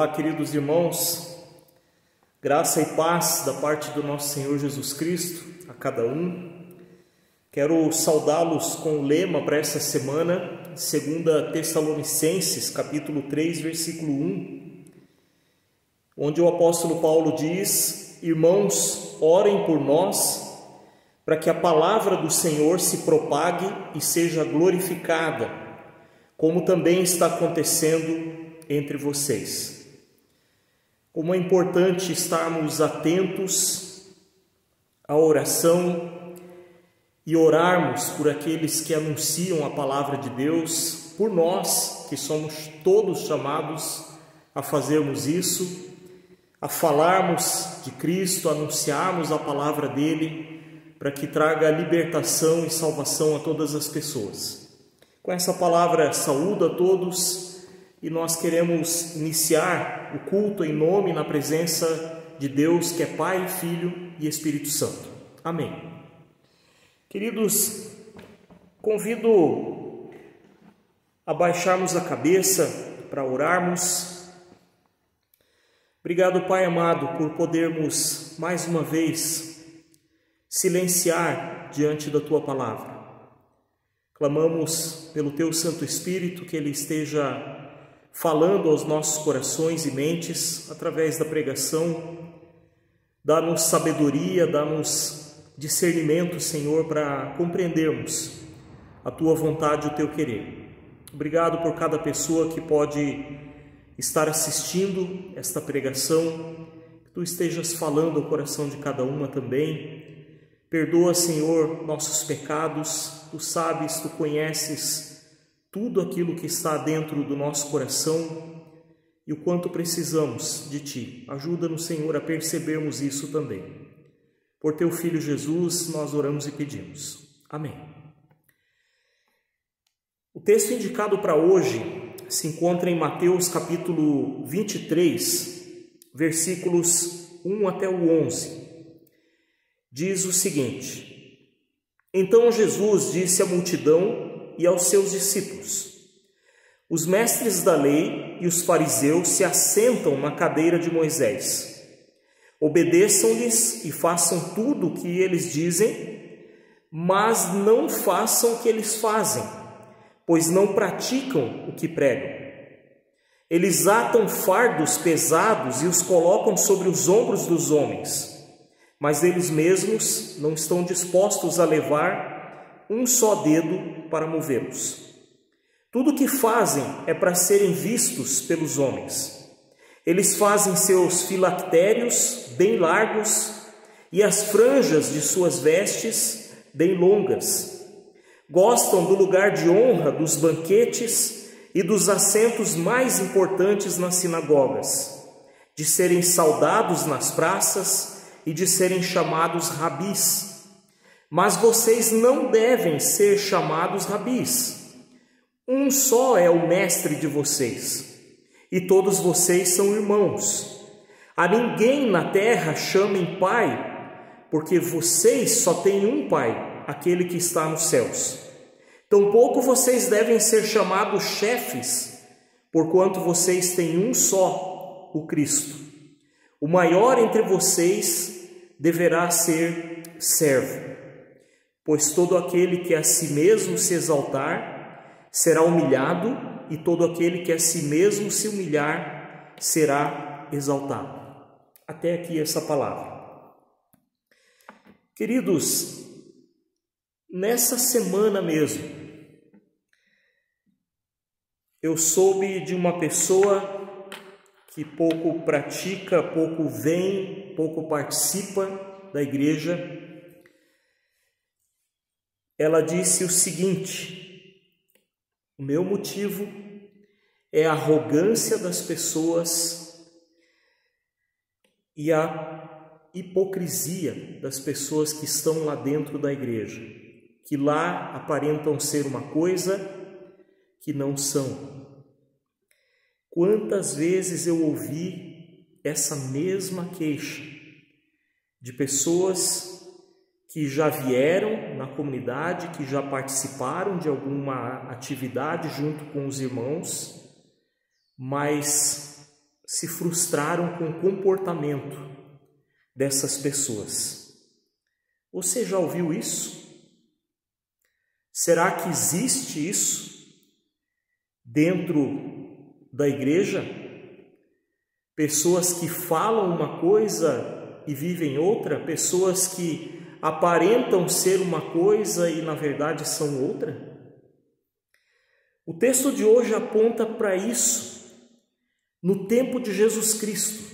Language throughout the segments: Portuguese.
Olá, queridos irmãos, graça e paz da parte do nosso Senhor Jesus Cristo a cada um. Quero saudá-los com o lema para essa semana, 2 Tessalonicenses, capítulo 3, versículo 1, onde o apóstolo Paulo diz: irmãos, orem por nós, para que a palavra do Senhor se propague e seja glorificada, como também está acontecendo entre vocês. Como é importante estarmos atentos à oração e orarmos por aqueles que anunciam a palavra de Deus, por nós que somos todos chamados a fazermos isso, a falarmos de Cristo, a anunciarmos a palavra dele, para que traga libertação e salvação a todas as pessoas. Com essa palavra, saúdo a todos. E nós queremos iniciar o culto em nome e na presença de Deus, que é Pai, Filho e Espírito Santo. Amém. Queridos, convido a baixarmos a cabeça para orarmos. Obrigado, Pai amado, por podermos mais uma vez silenciar diante da Tua palavra. Clamamos pelo Teu Santo Espírito, que Ele esteja falando aos nossos corações e mentes através da pregação. Dá-nos sabedoria, dá-nos discernimento, Senhor, para compreendermos a Tua vontade e o Teu querer. Obrigado por cada pessoa que pode estar assistindo esta pregação, que Tu estejas falando ao coração de cada uma também. Perdoa, Senhor, nossos pecados. Tu sabes, Tu conheces tudo aquilo que está dentro do nosso coração e o quanto precisamos de Ti. Ajuda-nos, Senhor, a percebermos isso também. Por Teu Filho Jesus, nós oramos e pedimos. Amém. O texto indicado para hoje se encontra em Mateus capítulo 23, versículos 1 até o 11. Diz o seguinte: Então Jesus disse à multidão e aos seus discípulos: os mestres da lei e os fariseus se assentam na cadeira de Moisés. Obedeçam-lhes e façam tudo o que eles dizem, mas não façam o que eles fazem, pois não praticam o que pregam. Eles atam fardos pesados e os colocam sobre os ombros dos homens, mas eles mesmos não estão dispostos a levar um só dedo para movê-los. Tudo o que fazem é para serem vistos pelos homens. Eles fazem seus filactérios bem largos e as franjas de suas vestes bem longas. Gostam do lugar de honra, dos banquetes e dos assentos mais importantes nas sinagogas, de serem saudados nas praças e de serem chamados rabis. Mas vocês não devem ser chamados rabis. Um só é o mestre de vocês, e todos vocês são irmãos. A ninguém na terra chamem pai, porque vocês só têm um pai, aquele que está nos céus. Tampouco vocês devem ser chamados chefes, porquanto vocês têm um só, o Cristo. O maior entre vocês deverá ser servo, pois todo aquele que a si mesmo se exaltar será humilhado, e todo aquele que a si mesmo se humilhar será exaltado. Até aqui essa palavra. Queridos, nessa semana mesmo, eu soube de uma pessoa que pouco pratica, pouco vem, pouco participa da igreja. Ela disse o seguinte: o meu motivo é a arrogância das pessoas e a hipocrisia das pessoas que estão lá dentro da igreja, que lá aparentam ser uma coisa que não são. Quantas vezes eu ouvi essa mesma queixa de pessoas que já vieram na comunidade, que já participaram de alguma atividade junto com os irmãos, mas se frustraram com o comportamento dessas pessoas. Você já ouviu isso? Será que existe isso dentro da igreja? Pessoas que falam uma coisa e vivem outra? Pessoas que aparentam ser uma coisa e na verdade são outra? O texto de hoje aponta para isso. No tempo de Jesus Cristo,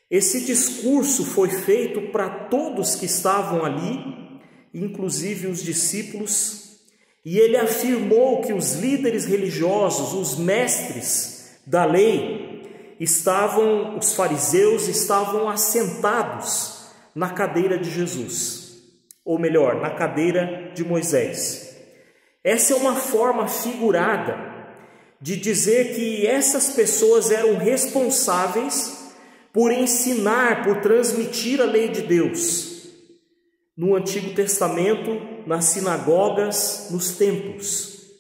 esse discurso foi feito para todos que estavam ali, inclusive os discípulos, e ele afirmou que os líderes religiosos, os mestres da lei, os fariseus estavam assentados na cadeira de Jesus, ou melhor, na cadeira de Moisés. Essa é uma forma figurada de dizer que essas pessoas eram responsáveis por ensinar, por transmitir a lei de Deus no Antigo Testamento, nas sinagogas, nos templos.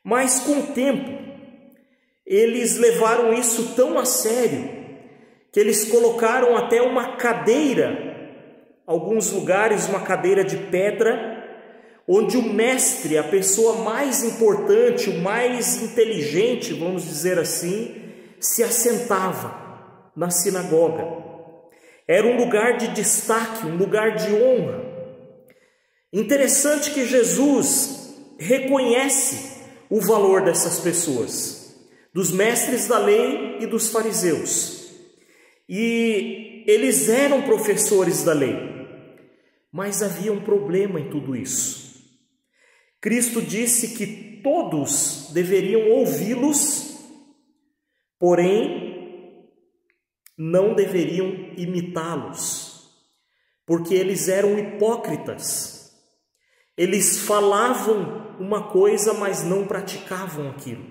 Mas com o tempo, eles levaram isso tão a sério que eles colocaram até uma cadeira, alguns lugares uma cadeira de pedra, onde o mestre, a pessoa mais importante, o mais inteligente, vamos dizer assim, se assentava na sinagoga. Era um lugar de destaque, um lugar de honra. Interessante que Jesus reconhece o valor dessas pessoas, dos mestres da lei e dos fariseus. E eles eram professores da lei, mas havia um problema em tudo isso. Cristo disse que todos deveriam ouvi-los, porém não deveriam imitá-los, porque eles eram hipócritas. Eles falavam uma coisa, mas não praticavam aquilo.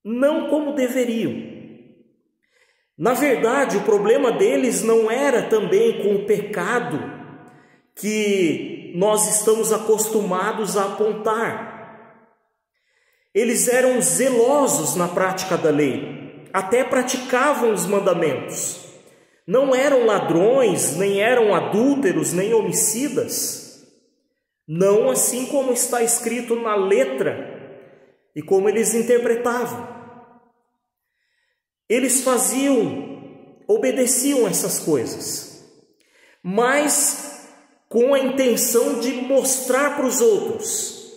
Não como deveriam. Na verdade, o problema deles não era também com o pecado que nós estamos acostumados a apontar. Eles eram zelosos na prática da lei, até praticavam os mandamentos. Não eram ladrões, nem eram adúlteros, nem homicidas. Não assim como está escrito na letra e como eles interpretavam. Eles obedeciam essas coisas, mas com a intenção de mostrar para os outros.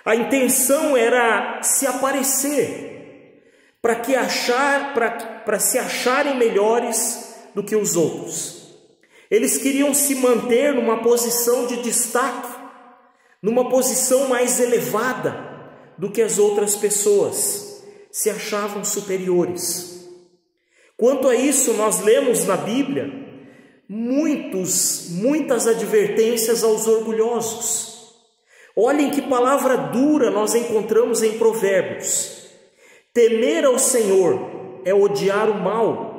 A intenção era se aparecer, para se acharem melhores do que os outros. Eles queriam se manter numa posição de destaque, numa posição mais elevada do que as outras pessoas, se achavam superiores. Quanto a isso, nós lemos na Bíblia muitas advertências aos orgulhosos. Olhem que palavra dura nós encontramos em Provérbios. Temer ao Senhor é odiar o mal.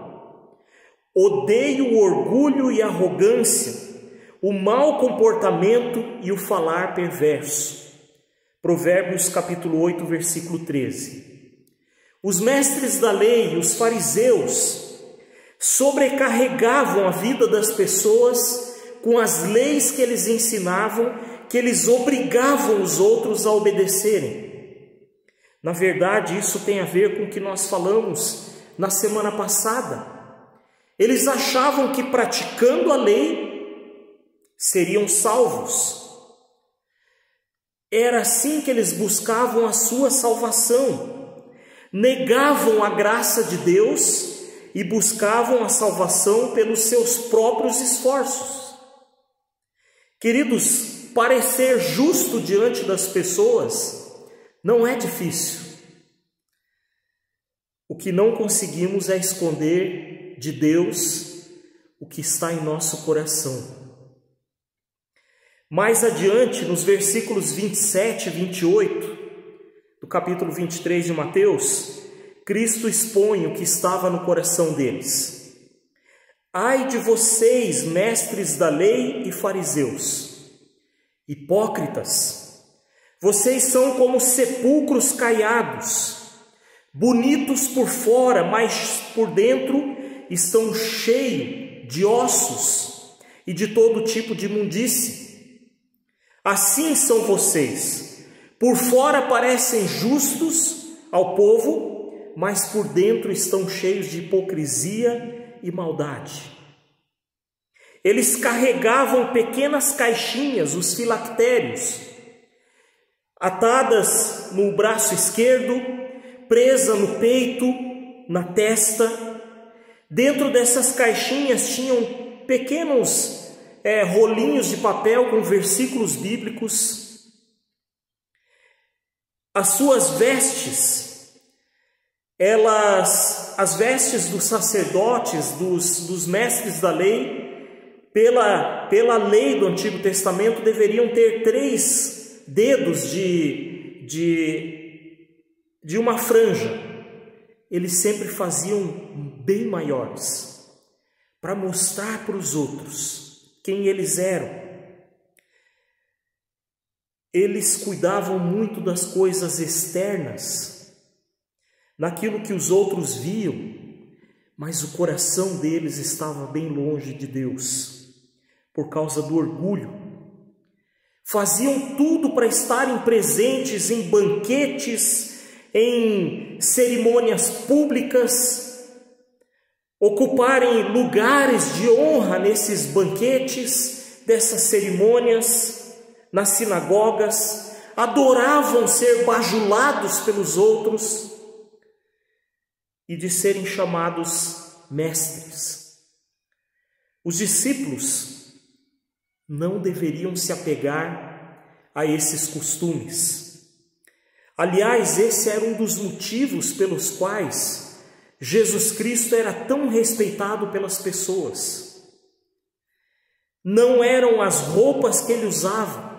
Odeio o orgulho e a arrogância, o mau comportamento e o falar perverso. Provérbios capítulo 8, versículo 13. Os mestres da lei, os fariseus, sobrecarregavam a vida das pessoas com as leis que eles ensinavam, que eles obrigavam os outros a obedecerem. Na verdade, isso tem a ver com o que nós falamos na semana passada. Eles achavam que praticando a lei seriam salvos. Era assim que eles buscavam a sua salvação. Negavam a graça de Deus e buscavam a salvação pelos seus próprios esforços. Queridos, parecer justo diante das pessoas não é difícil. O que não conseguimos é esconder de Deus o que está em nosso coração. Mais adiante, nos versículos 27 e 28, do capítulo 23 de Mateus, Cristo expõe o que estava no coração deles. Ai de vocês, mestres da lei e fariseus, hipócritas! Vocês são como sepulcros caiados, bonitos por fora, mas por dentro estão cheios de ossos e de todo tipo de imundície. Assim são vocês. Por fora parecem justos ao povo, mas por dentro estão cheios de hipocrisia e maldade. Eles carregavam pequenas caixinhas, os filactérios, atadas no braço esquerdo, presa no peito, na testa. Dentro dessas caixinhas tinham pequenos rolinhos de papel com versículos bíblicos. As suas vestes, as vestes dos sacerdotes, dos mestres da lei, pela lei do Antigo Testamento, deveriam ter 3 dedos de uma franja. Eles sempre faziam bem maiores, para mostrar para os outros quem eles eram. Eles cuidavam muito das coisas externas, naquilo que os outros viam, mas o coração deles estava bem longe de Deus, por causa do orgulho. Faziam tudo para estarem presentes em banquetes, em cerimônias públicas, ocuparem lugares de honra nesses banquetes, dessas cerimônias, nas sinagogas, adoravam ser bajulados pelos outros e de serem chamados mestres. Os discípulos não deveriam se apegar a esses costumes. Aliás, esse era um dos motivos pelos quais Jesus Cristo era tão respeitado pelas pessoas. Não eram as roupas que ele usava,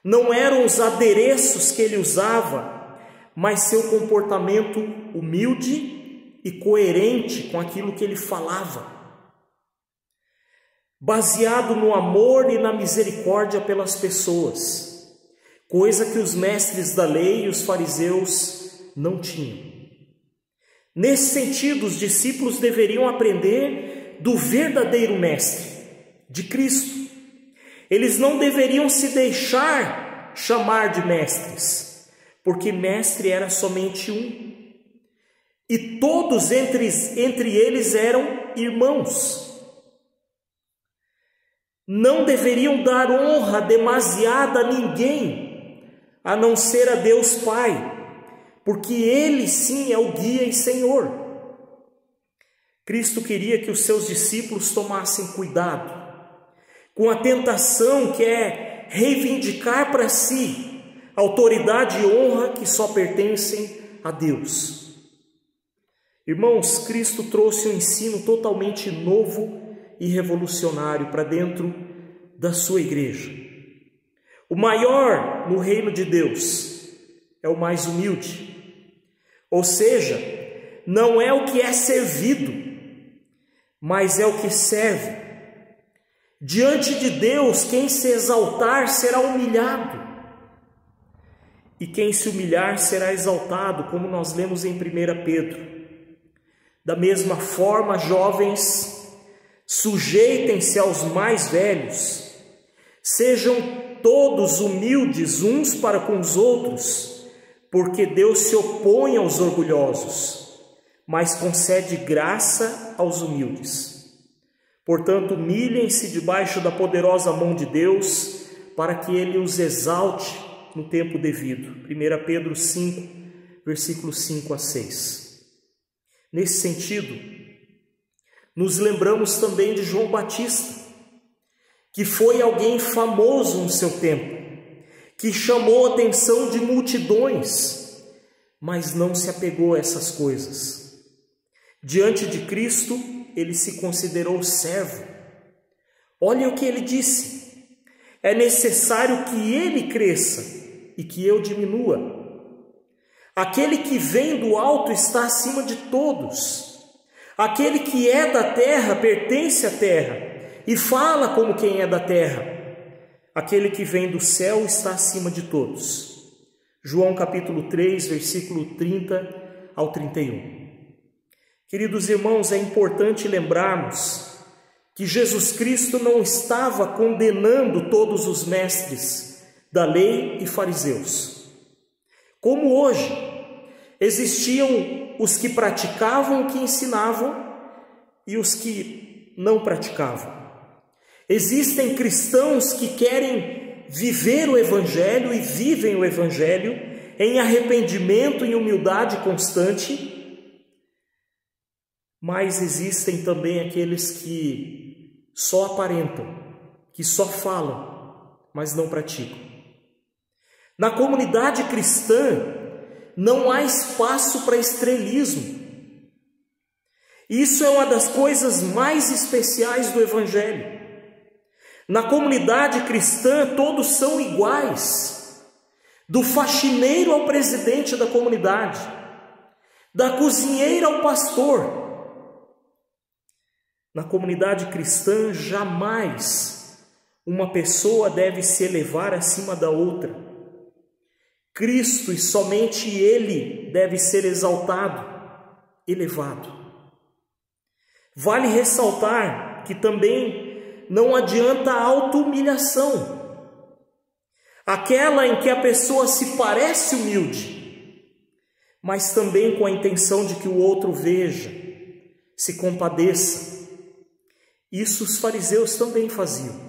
não eram os adereços que ele usava, mas seu comportamento humilde e coerente com aquilo que ele falava, baseado no amor e na misericórdia pelas pessoas, coisa que os mestres da lei e os fariseus não tinham. Nesse sentido, os discípulos deveriam aprender do verdadeiro mestre, de Cristo. Eles não deveriam se deixar chamar de mestres, porque mestre era somente um, e todos entre eles eram irmãos. Não deveriam dar honra demasiada a ninguém, a não ser a Deus Pai, porque Ele sim é o guia e Senhor. Cristo queria que os seus discípulos tomassem cuidado com a tentação que é reivindicar para si autoridade e honra que só pertencem a Deus. Irmãos, Cristo trouxe um ensino totalmente novo e revolucionário para dentro da sua igreja. O maior no reino de Deus é o mais humilde, ou seja, não é o que é servido, mas é o que serve. Diante de Deus, quem se exaltar será humilhado, e quem se humilhar será exaltado, como nós lemos em 1 Pedro. Da mesma forma, jovens, sujeitem-se aos mais velhos, sejam todos humildes uns para com os outros, porque Deus se opõe aos orgulhosos, mas concede graça aos humildes. Portanto, humilhem-se debaixo da poderosa mão de Deus, para que Ele os exalte no tempo devido. 1 Pedro 5, versículos 5 a 6. Nesse sentido, nos lembramos também de João Batista, que foi alguém famoso no seu tempo, que chamou a atenção de multidões, mas não se apegou a essas coisas. Diante de Cristo, ele se considerou servo. Olha o que ele disse: é necessário que ele cresça e que eu diminua. Aquele que vem do alto está acima de todos. Aquele que é da terra pertence à terra e fala como quem é da terra. Aquele que vem do céu está acima de todos. João capítulo 3, versículo 30 ao 31. Queridos irmãos, é importante lembrarmos que Jesus Cristo não estava condenando todos os mestres da lei e fariseus. Como hoje, existiam os que praticavam o que ensinavam e os que não praticavam. Existem cristãos que querem viver o Evangelho e vivem o Evangelho em arrependimento e humildade constante, mas existem também aqueles que só aparentam, que só falam, mas não praticam. Na comunidade cristã não há espaço para estrelismo. Isso é uma das coisas mais especiais do Evangelho. Na comunidade cristã todos são iguais, do faxineiro ao presidente da comunidade, da cozinheira ao pastor. Na comunidade cristã jamais uma pessoa deve se elevar acima da outra. Cristo e somente Ele deve ser exaltado, elevado. Vale ressaltar que também não adianta a auto-humilhação, aquela em que a pessoa se parece humilde, mas também com a intenção de que o outro veja, se compadeça. Isso os fariseus também faziam.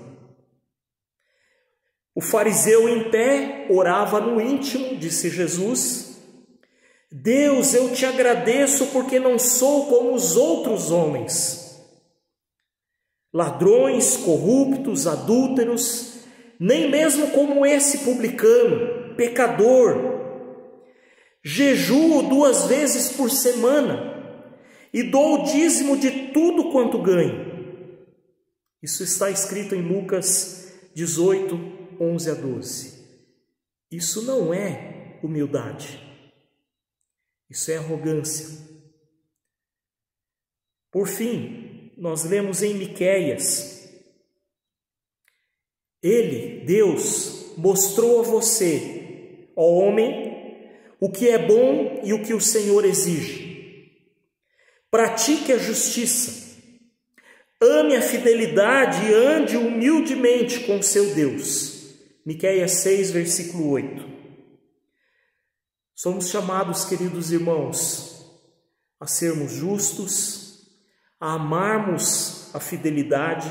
O fariseu em pé orava no íntimo, disse Jesus: Deus, eu te agradeço porque não sou como os outros homens, ladrões, corruptos, adúlteros, nem mesmo como esse publicano, pecador. Jejuo 2 vezes por semana e dou o dízimo de tudo quanto ganho. Isso está escrito em Lucas 18, 11 a 12. Isso não é humildade, isso é arrogância. Por fim, nós lemos em Miqueias: Ele, Deus, mostrou a você, ó homem, o que é bom e o que o Senhor exige. Pratique a justiça, ame a fidelidade e ande humildemente com seu Deus. Miqueias 6, versículo 8. Somos chamados, queridos irmãos, a sermos justos, a amarmos a fidelidade,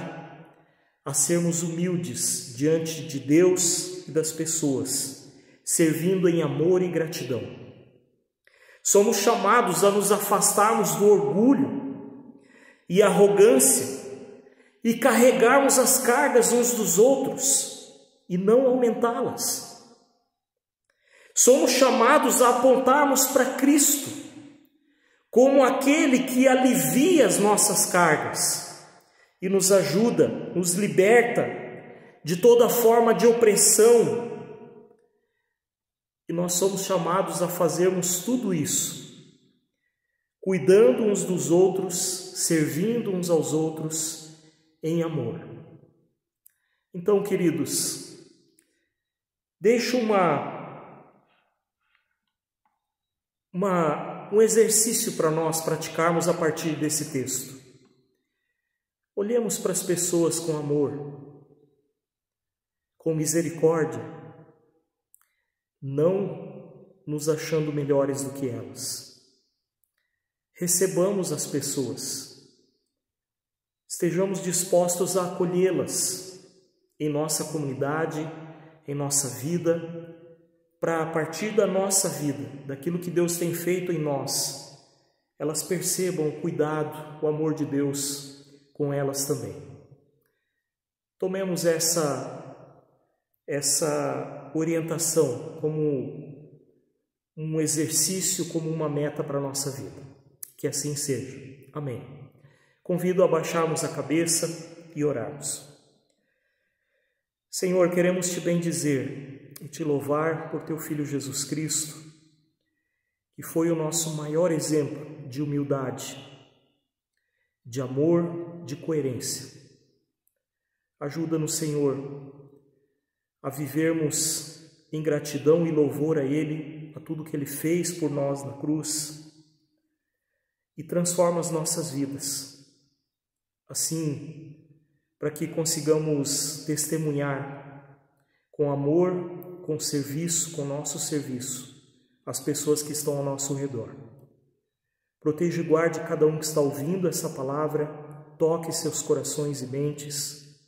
a sermos humildes diante de Deus e das pessoas, servindo em amor e gratidão. Somos chamados a nos afastarmos do orgulho, e arrogância e carregarmos as cargas uns dos outros e não aumentá-las. Somos chamados a apontarmos para Cristo como aquele que alivia as nossas cargas e nos ajuda, nos liberta de toda forma de opressão. E nós somos chamados a fazermos tudo isso, cuidando uns dos outros, servindo uns aos outros em amor. Então, queridos, deixo um exercício para nós praticarmos a partir desse texto. Olhemos para as pessoas com amor, com misericórdia, não nos achando melhores do que elas. Recebamos as pessoas, estejamos dispostos a acolhê-las em nossa comunidade, em nossa vida, para a partir da nossa vida, daquilo que Deus tem feito em nós, elas percebam o cuidado, o amor de Deus com elas também. Tomemos essa orientação como um exercício, como uma meta para a nossa vida. Que assim seja. Amém. Convido a baixarmos a cabeça e orarmos. Senhor, queremos te bendizer e te louvar por teu Filho Jesus Cristo, que foi o nosso maior exemplo de humildade, de amor, de coerência. Ajuda-nos, Senhor, a vivermos em gratidão e louvor a Ele, a tudo que Ele fez por nós na cruz, e transforma as nossas vidas, assim, para que consigamos testemunhar com amor, com serviço, com nosso serviço, as pessoas que estão ao nosso redor. Proteja e guarde cada um que está ouvindo essa palavra, toque seus corações e mentes,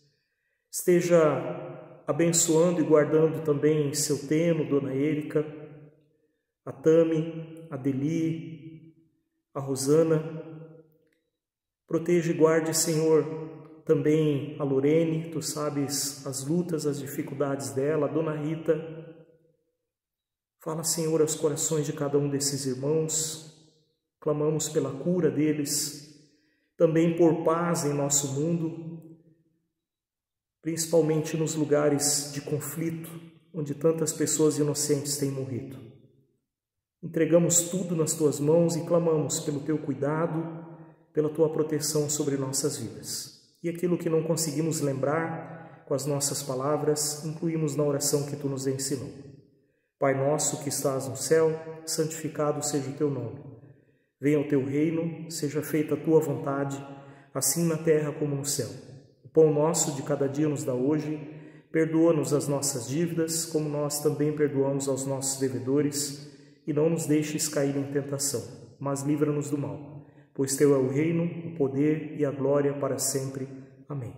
esteja abençoando e guardando também seu Teno, Dona Érica, a Tami, a Deli, a Rosana. Proteja e guarde, Senhor, também a Lorene, tu sabes as lutas, as dificuldades dela, a Dona Rita. Fala, Senhor, aos corações de cada um desses irmãos, clamamos pela cura deles, também por paz em nosso mundo, principalmente nos lugares de conflito, onde tantas pessoas inocentes têm morrido. Entregamos tudo nas tuas mãos e clamamos pelo teu cuidado, pela tua proteção sobre nossas vidas. E aquilo que não conseguimos lembrar com as nossas palavras, incluímos na oração que tu nos ensinou. Pai nosso que estás no céu, santificado seja o teu nome. Venha o teu reino, seja feita a tua vontade, assim na terra como no céu. O pão nosso de cada dia nos dá hoje, perdoa-nos as nossas dívidas, como nós também perdoamos aos nossos devedores, e não nos deixes cair em tentação, mas livra-nos do mal, pois teu é o reino, o poder e a glória para sempre. Amém.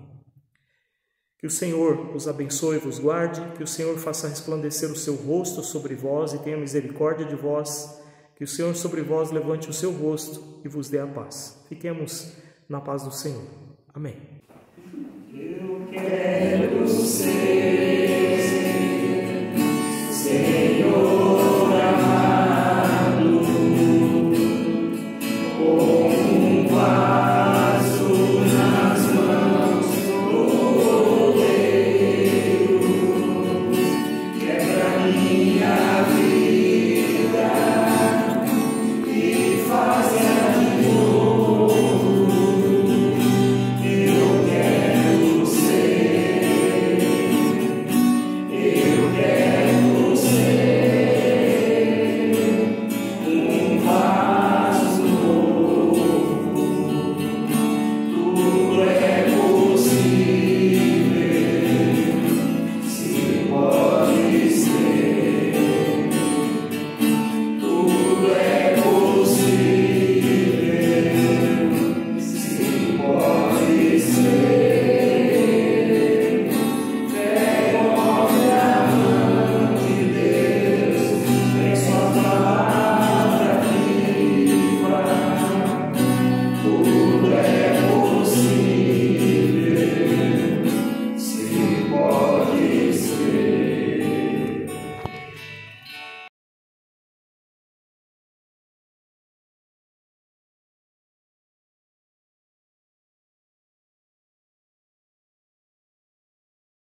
Que o Senhor os abençoe e vos guarde, que o Senhor faça resplandecer o seu rosto sobre vós e tenha misericórdia de vós, que o Senhor sobre vós levante o seu rosto e vos dê a paz. Fiquemos na paz do Senhor. Amém. Eu quero ser